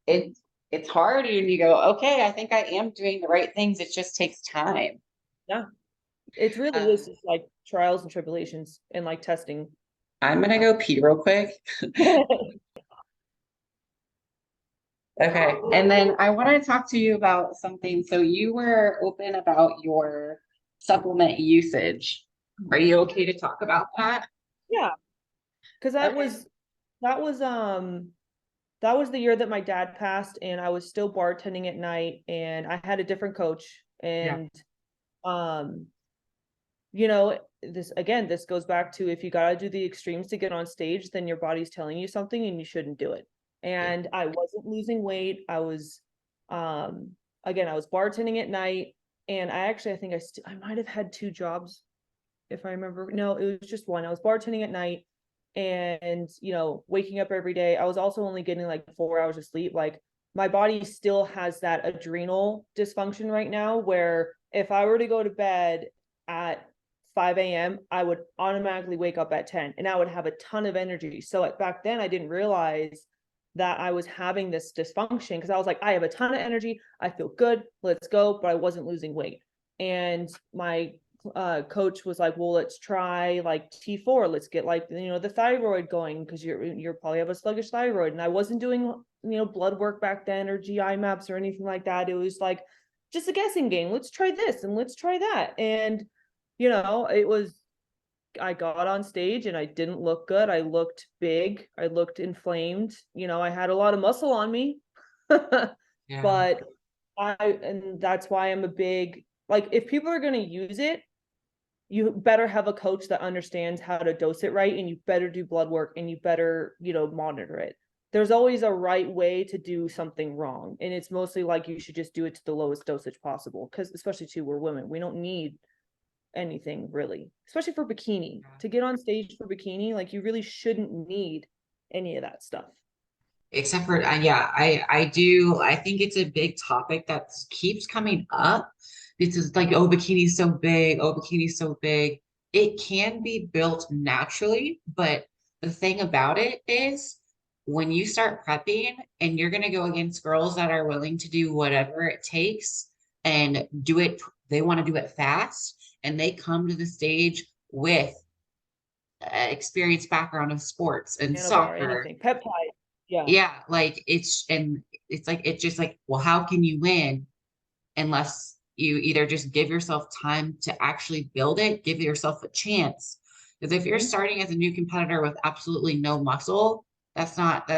it's it's hard, and you go, okay, I think I am doing the right things. It just takes time. Yeah. It's really is Um, just like trials and tribulations and like testing. I'm gonna go pee real quick. Okay, and then I want to talk to you about something. So you were open about your supplement usage. Are you okay to talk about that? Yeah. Because Okay. that was that was the year that my dad passed and I was still bartending at night and I had a different coach Yeah. and um this goes back to if you got to do the extremes to get on stage, then your body's telling you something and you shouldn't do it. Yeah. And I wasn't losing weight. Um again, I was bartending at night and I think I might have had two jobs if I remember. No, it was just one. I was bartending at night and, waking up every day. I was also only getting like 4 hours of sleep. Like my body still has that adrenal dysfunction right now where if I were to go to bed at 5 a.m., I would automatically wake up at 10 and I would have a ton of energy. So like back then I didn't realize that I was having this dysfunction because I was like, I have a ton of energy. I feel good. Let's go. But I wasn't losing weight. And my coach was like, well, let's try like T4. Let's get like, the thyroid going because you're probably have a sluggish thyroid. And I wasn't doing, blood work back then or GI maps or anything like that. It was like just a guessing game. Let's try this and let's try that. And, it was, I got on stage and I didn't look good. I looked big. I looked inflamed. I had a lot of muscle on me. Yeah. But and that's why I'm a big, like, if people are going to use it, you better have a coach that understands how to dose it right, and you better do blood work and you better, monitor it. There's always a right way to do something wrong. And it's mostly like you should just do it to the lowest dosage possible. Because especially too, we're women. We don't need anything really, especially for bikini. To get on stage for bikini, like you really shouldn't need any of that stuff. Except for yeah, I do. I think it's a big topic that keeps coming up. This is like, oh, bikini's so big. Oh, bikini's so big. It can be built naturally, but the thing about it is when you start prepping and you're going to go against girls that are willing to do whatever it takes and do it, they want to do it fast, and they come to the stage with experience background of sports and Handlebar, soccer. anything, peptide. Yeah. Yeah, like it's like it's just like, well, how can you win unless you either just give yourself time to actually build it, give yourself a chance. Because if you're Mm-hmm. starting as a new competitor with absolutely no muscle, that's not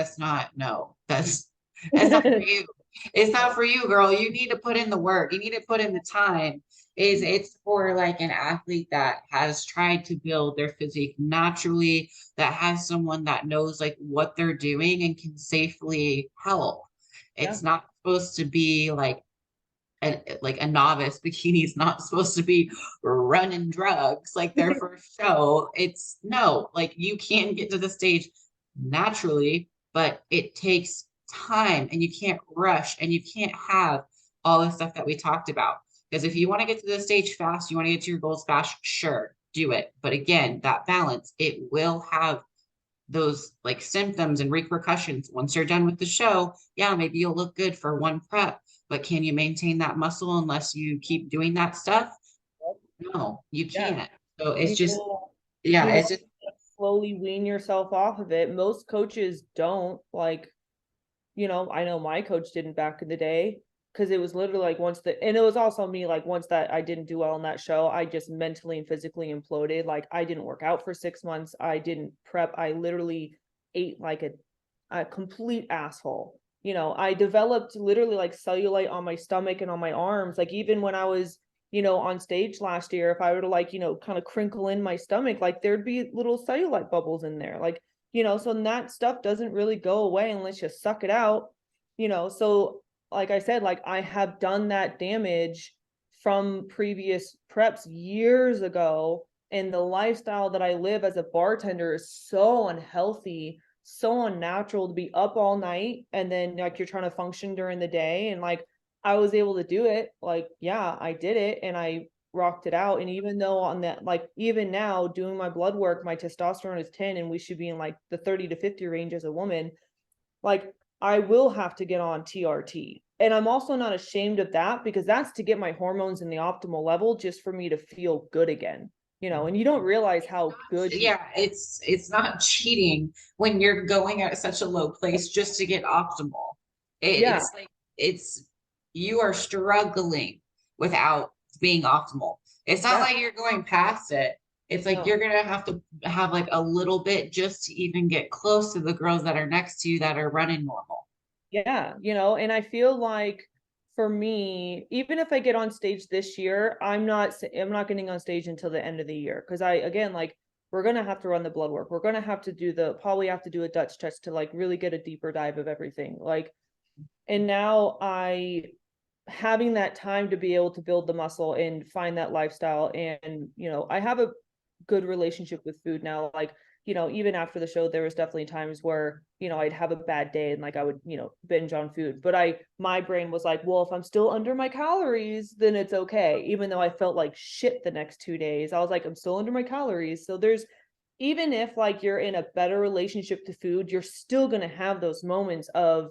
no. That's not for you. It's not for you, girl. You need to put in the work. You need to put in the time. It's for like an athlete that has tried to build their physique naturally, that has someone that knows like what they're doing and can safely help. Yeah. It's not supposed to be like like a novice. Bikini is not supposed to be running drugs like their first show. It's no, like you can get to the stage naturally, but it takes time and you can't rush and you can't have all the stuff that we talked about. Because if you want to get to the stage fast, you want to get to your goals fast, sure, do it. But again, that balance, it will have those like symptoms and repercussions once you're done with the show. Yeah, maybe you'll look good for one prep, but can you maintain that muscle unless you keep doing that stuff? No, you Yeah. can't. So it's You just, will, yeah, you will it's just, slowly wean yourself off of it. Most coaches don't like, I know my coach didn't back in the day because it was literally like and it was also me, like once that I didn't do well in that show, I just mentally and physically imploded. Like I didn't work out for 6 months. I didn't prep. I literally ate like a complete asshole. I developed literally like cellulite on my stomach and on my arms. Like even when I was, on stage last year, if I were to like, kind of crinkle in my stomach, like there'd be little cellulite bubbles in there. Like, so that stuff doesn't really go away unless you suck it out, so like I said, like I have done that damage from previous preps years ago. And the lifestyle that I live as a bartender is so unhealthy, so unnatural to be up all night and then like you're trying to function during the day. And like I was able to do it. Like, yeah, I did it and I rocked it out. And even though on that, like even now doing my blood work, my testosterone is 10 and we should be in like the 30 to 50 range as a woman, like I will have to get on TRT. And I'm also not ashamed of that because that's to get my hormones in the optimal level just for me to feel good again. And you don't realize how good you. yeah, it's not cheating when you're going at such a low place just to get optimal. Yeah, It's like it's you are struggling without being optimal. It's not yeah, like you're going past it. It's like no. you're gonna have to have like a little bit just to even get close to the girls that are next to you that are running normal. Yeah, and I feel like for me, even if I get on stage this year, I'm not getting on stage until the end of the year because I again like we're gonna have to run the blood work. We're gonna have to probably have to do a Dutch test to like really get a deeper dive of everything. Like, and now I having that time to be able to build the muscle and find that lifestyle and I have a good relationship with food now. Like, even after the show there was definitely times where I'd have a bad day and like I would binge on food, but my brain was like, well, if I'm still under my calories then it's okay. Even though I felt like shit the next 2 days, I was like, I'm still under my calories. So there's, even if like you're in a better relationship to food, you're still going to have those moments of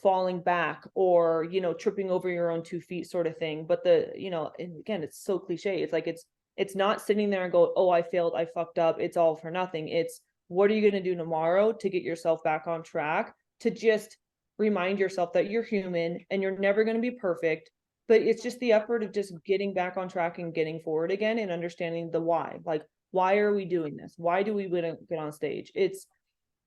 falling back or, tripping over your own 2 feet sort of thing. But and again, it's so cliche. It's like, it's not sitting there and go, oh, I failed, I fucked up, it's all for nothing. It's what are you going to do tomorrow to get yourself back on track, to just remind yourself that you're human and you're never going to be perfect. But it's just the effort of just getting back on track and getting forward again and understanding the why. Like, why are we doing this? Why do we want to get on stage? It's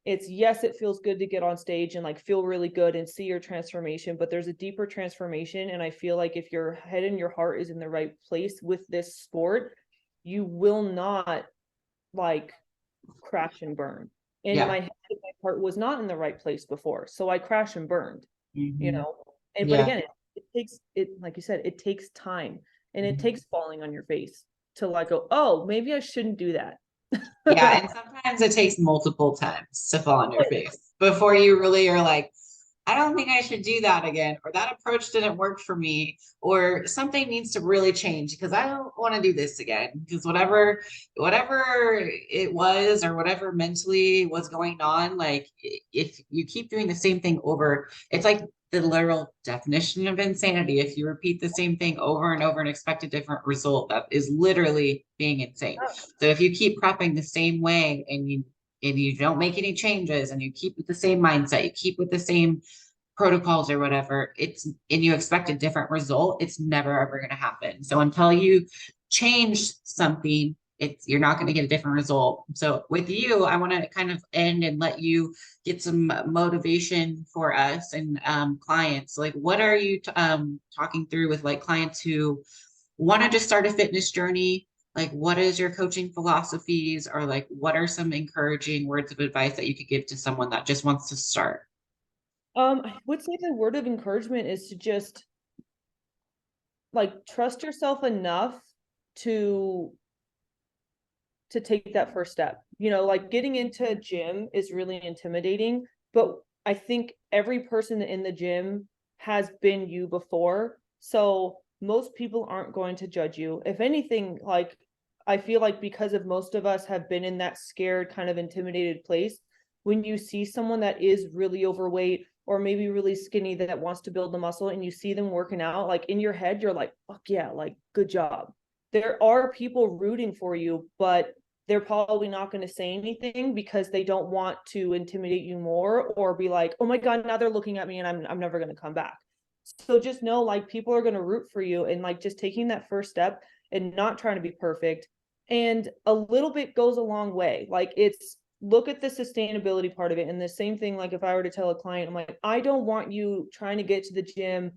yes, it feels good to get on stage and like feel really good and see your transformation, but there's a deeper transformation. And I feel like if your head and your heart is in the right place with this sport, you will not like crash and burn. And Yeah. my head and my heart was not in the right place before. So I crashed and burned, you Mhm. know. And but Yeah. again, it takes it, like you said, it takes time and it Mhm. takes falling on your face to like go, oh, maybe I shouldn't do that. Yeah, and sometimes it takes multiple times to fall on your face before you really are like, I don't think I should do that again, or that approach didn't work for me, or something needs to really change because I don't want to do this again. Because whatever it was, or whatever mentally was going on, like if you keep doing the same thing over, it's like the literal definition of insanity. If you repeat the same thing over and over and expect a different result, that is literally being insane. So if you keep prepping the same way and you don't make any changes and you keep with the same mindset, you keep with the same protocols or whatever, and you expect a different result, it's never ever going to happen. So until you change something, you're not going to get a different result. So with you, I want to kind of end and let you get some motivation for us and clients. Like, what are you talking through with like clients who want to just start a fitness journey? Like, what is your coaching philosophies, or like, what are some encouraging words of advice that you could give to someone that just wants to start? I would say the word of encouragement is to just like trust yourself enough to take that first step. You know, like getting into a gym is really intimidating, but I think every person in the gym has been you before. So most people aren't going to judge you. If anything, like I feel like because of most of us have been in that scared, kind of intimidated place, when you see someone that is really overweight or maybe really skinny that wants to build the muscle and you see them working out, like in your head, you're like, fuck yeah, like good job. There are people rooting for you, but they're probably not going to say anything because they don't want to intimidate you more or be like, oh my God, now they're looking at me and I'm never going to come back. So just know like people are going to root for you, and like just taking that first step and not trying to be perfect. And a little bit goes a long way. Like it's look at the sustainability part of it. And the same thing, like if I were to tell a client, I'm like, I don't want you trying to get to the gym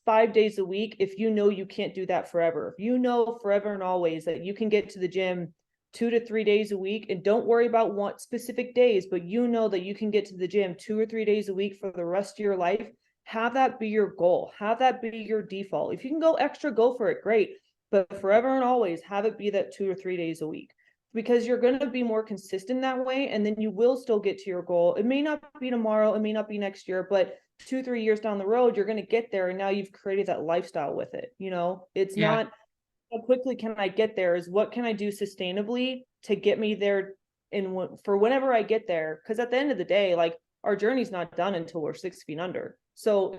5 days a week if you know you can't do that forever. If you know forever and always that you can get to the gym 2 to 3 days a week, and don't worry about what specific days, but you know that you can get to the gym 2 or 3 days a week for the rest of your life, have that be your goal, have that be your default. If you can go extra, go for it, great, but forever and always have it be that 2 or 3 days a week, because you're going to be more consistent that way, and then you will still get to your goal. It may not be tomorrow, it may not be next year, but 2 3 years down the road you're going to get there, and now you've created that lifestyle with it. You know, it's Yeah. not how quickly can I get there, is what can I do sustainably to get me there in for whenever I get there. Because at the end of the day, like our journey's not done until we're 6 feet under. So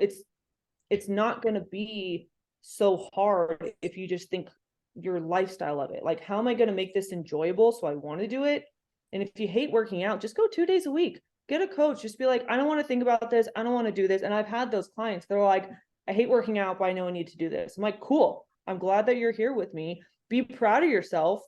it's not going to be so hard if you just think your lifestyle of it. Like, how am I going to make this enjoyable so I want to do it? And if you hate working out, just go 2 days a week. Get a coach. Just be like, I don't want to think about this. I don't want to do this. And I've had those clients. They're like, I hate working out, but I know I need to do this. I'm like, cool. I'm glad that you're here with me. Be proud of yourself.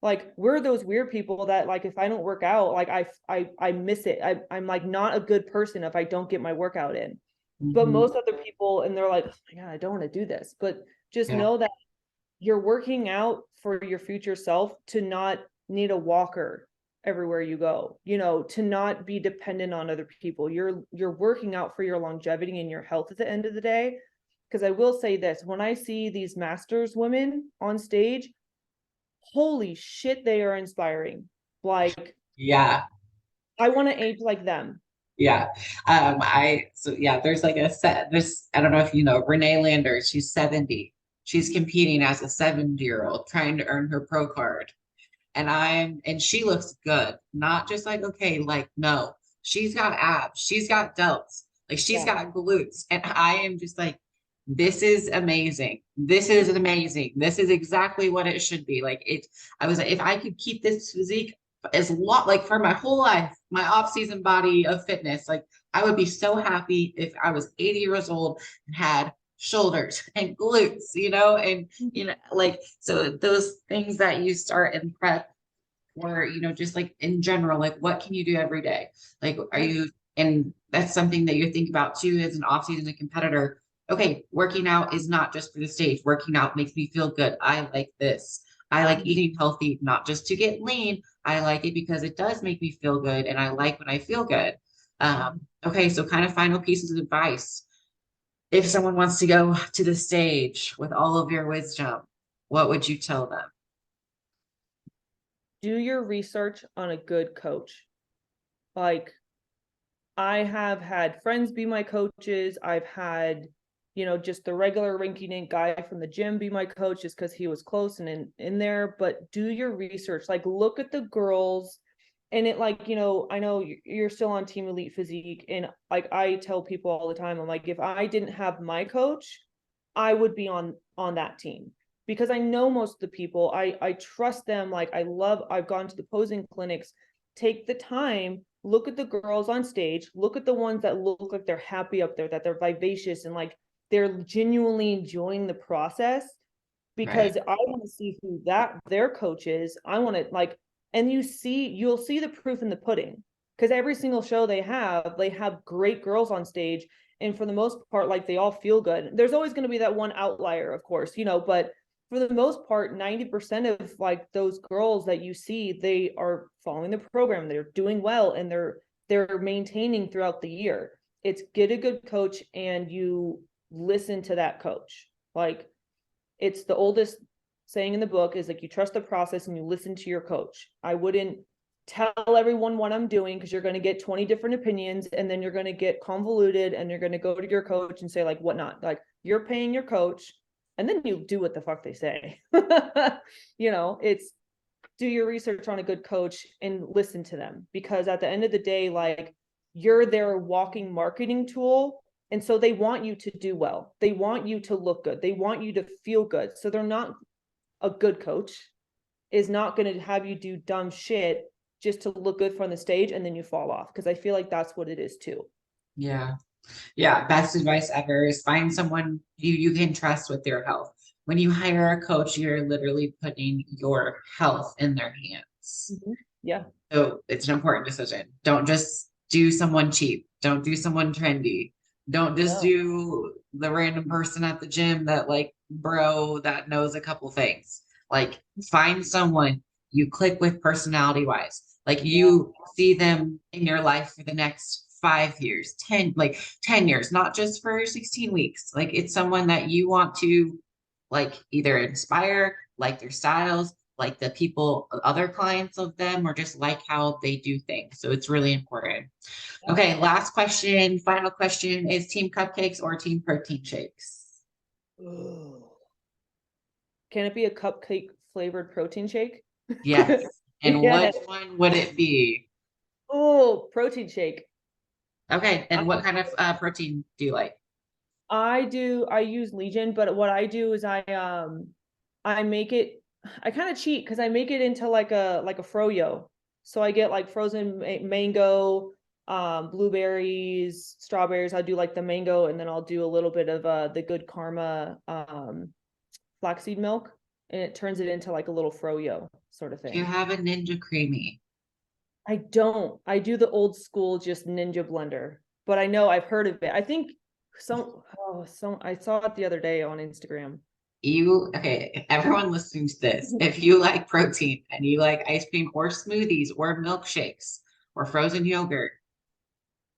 Like we're those weird people that like if I don't work out, like I miss it. I'm like not a good person if I don't get my workout in. But Mhm. most other people, and they're like, oh my God, I don't want to do this. But just Yeah. know that you're working out for your future self, to not need a walker everywhere you go, you know, to not be dependent on other people. You're working out for your longevity and your health at the end of the day. Because I will say this, when I see these masters women on stage, holy shit, they are inspiring. Like Yeah. I want to age like them. Yeah. So yeah, there's like a set this, I don't know if you know, Renee Landers, she's 70. She's competing as a 70-year-old trying to earn her pro card. And she looks good. Not just like, okay, like no, she's got abs, she's got delts, like she's Yeah. got glutes. And I am just like, this is amazing. This is amazing. This is exactly what it should be. Like it, I was like, if I could keep this physique as long, like for my whole life, my off-season body of fitness, like I would be so happy if I was 80 years old and had shoulders and glutes, and like so those things that you start in prep, or just like in general, like what can you do every day? Like are you, and that's something that you think about too as an off-season competitor. Okay, working out is not just for the stage. Working out makes me feel good. I like this. I like eating healthy, not just to get lean. I like it because it does make me feel good, and I like when I feel good. Okay, so kind of final pieces of advice. If someone wants to go to the stage with all of your wisdom, what would you tell them? Do your research on a good coach. Like I have had friends be my coaches. I've had, just the regular rinky dink guy from the gym be my coach just because he was close and in there. But do your research. Like look at the girls, and it like, I know you're still on Team Elite Physique, and like I tell people all the time, I'm like, if I didn't have my coach, I would be on that team, because I know most of the people. I trust them. Like I've gone to the posing clinics. Take the time, look at the girls on stage, look at the ones that look like they're happy up there, that they're vivacious and like they're genuinely enjoying the process, Right. because I want to see who that their coach is. I want to like, and you'll see the proof in the pudding, because every single show they have great girls on stage, and for the most part, like they all feel good. There's always going to be that one outlier, of course, but for the most part, 90% of like those girls that you see, they are following the program, they're doing well, and they're maintaining throughout the year. It's get a good coach and you listen to that coach. Like, it's the oldest saying in the book is like, you trust the process and you listen to your coach. I wouldn't tell everyone what I'm doing, because you're going to get 20 different opinions, and then you're going to get convoluted, and you're going to go to your coach and say like whatnot. Like, you're paying your coach, and then you do what the fuck they say. It's, do your research on a good coach and listen to them, because at the end of the day, like, you're their walking marketing tool. And so they want you to do well. They want you to look good. They want you to feel good. So they're not, a good coach is not going to have you do dumb shit just to look good from the stage and then you fall off. Because I feel like that's what it is too. Yeah. Yeah. Best advice ever is find someone you can trust with their health. When you hire a coach, you're literally putting your health in their hands. Mm-hmm. Yeah. So it's an important decision. Don't just do someone cheap. Don't do someone trendy. Don't just do the random person at the gym that like bro that knows a couple things. Like, find someone you click with personality wise. Like, you see them in your life for the next 5 years, 10 years, not just for 16 weeks. Like, it's someone that you want to like either inspire, like their styles, like the people, other clients of them, or just like how they do things. So it's really important. Okay, last question, final question is team cupcakes or team protein shakes? Can it be a cupcake flavored protein shake? Yes. And Yes. which one would it be? Oh, protein shake. Okay, and what kind of protein do you like? I use Legion, but what I do is I make it, I kind of cheat because I make it into like a froyo. So I get like frozen mango, blueberries, strawberries. I do like the mango, and then I'll do a little bit of the Good Karma flaxseed milk, and it turns it into like a little froyo sort of Do you thing. have a Ninja Creamy? I don't. I do the old school just Ninja blender, but I know I've heard of it. I think I saw it the other day on Instagram. Okay, everyone listening to this, if you like protein and you like ice cream or smoothies or milkshakes or frozen yogurt,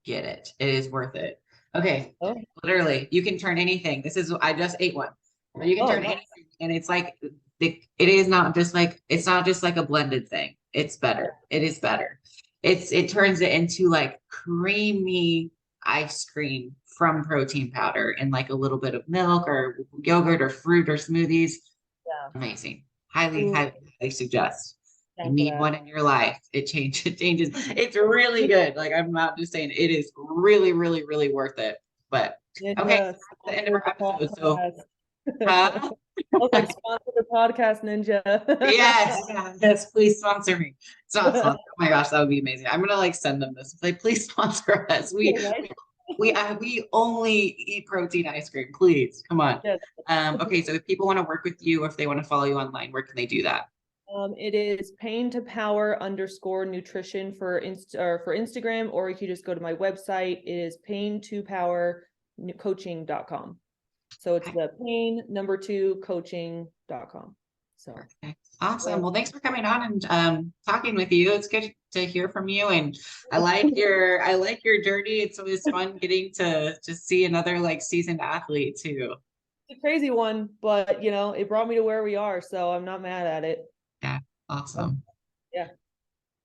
get it. It is worth it. Okay, Oh, literally, you can turn anything. I just ate one. But you can turn nice. anything, and it's like it is not just like it's not just like a blended thing. It's better. It is better. It turns it into like creamy ice cream from protein powder and like a little bit of milk or yogurt or fruit or smoothies. Yeah. Amazing. Highly, Ooh, highly suggest. You down for need that. one in your life. It changes. It changes. It's really good. Like, I'm not just saying, it is really, really, really worth it. But okay, Ninja, so that's the end of our sponsor the episode. So, podcast. huh? I was like, sponsor the podcast, Ninja. Yes, yes, please sponsor me. It's not sponsor. Oh my gosh, that would be amazing. I'm gonna like send them this. Like, please sponsor us. Right? We only eat protein ice cream. Please, come on. Yes. Okay, so if people want to work with you, or if they want to follow you online, where can they do that? It is pain to power _ nutrition for Instagram, or you can just go to my website. It is pain to power coaching.com. So it's the pain #2 coaching.com. So Perfect. Awesome. Well, thanks for coming on and talking with you. It's good to hear from you. And I like your journey. It's always fun getting to just see another like seasoned athlete too. it's a crazy one, but it brought me to where we are, so I'm not mad at it. Yeah. Awesome. Yeah.